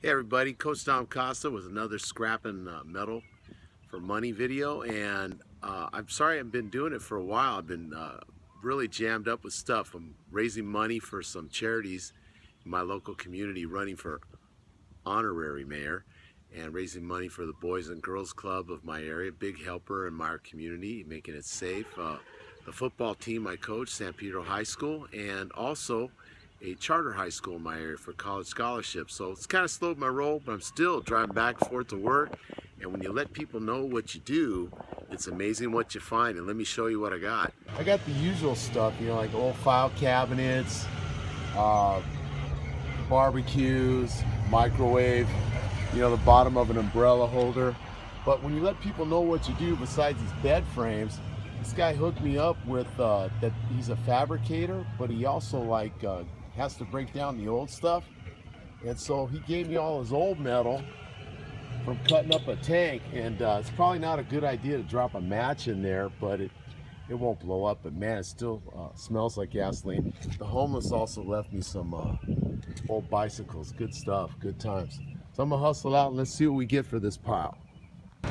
Hey everybody, Costa with another scrapping metal for money video, and I'm sorry I've been doing it for a while. I've been really jammed up with stuff. I'm raising money for some charities in my local community, running for honorary mayor, and raising money for the Boys and Girls Club of my area, big helper in my community, making it safe. The football team I coach, San Pedro High School, and also a charter high school in my area for college scholarships. So it's kind of slowed my roll, but I'm still driving back and forth to work. And when you let people know what you do, it's amazing what you find. And let me show you what I got. I got the usual stuff, like old file cabinets, barbecues, microwave, the bottom of an umbrella holder. But when you let people know what you do besides these bed frames, this guy hooked me up with that he's a fabricator, but he also has to break down the old stuff. And so he gave me all his old metal from cutting up a tank, and it's probably not a good idea to drop a match in there, but it won't blow up. But man, it still smells like gasoline. The homeless also left me some old bicycles. Good stuff, good times. So I'm gonna hustle out and let's see what we get for this pile. The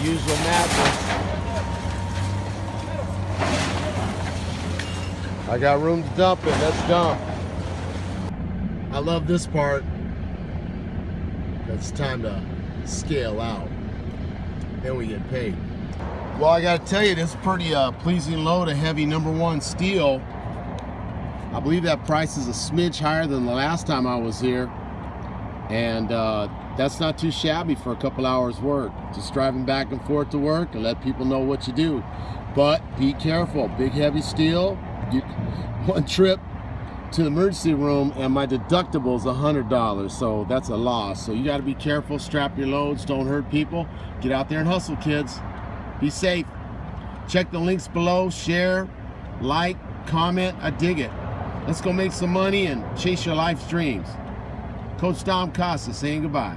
usual mattress. I got room to dump it. Let's dump. I love this part. It's time to scale out. Then we get paid. Well, I gotta tell you, this is pretty pleasing load of heavy #1 steel. I believe that price is a smidge higher than the last time I was here. And that's not too shabby for a couple hours work. Just driving back and forth to work and let people know what you do. But be careful, big heavy steel. One trip to the emergency room and my deductible is $100, so that's a loss. So you got to be careful, strap your loads, don't hurt people. Get out there and hustle, kids. Be safe. Check the links below, share, like, comment. I dig it. Let's go make some money and chase your life's dreams. Coach Costa saying goodbye.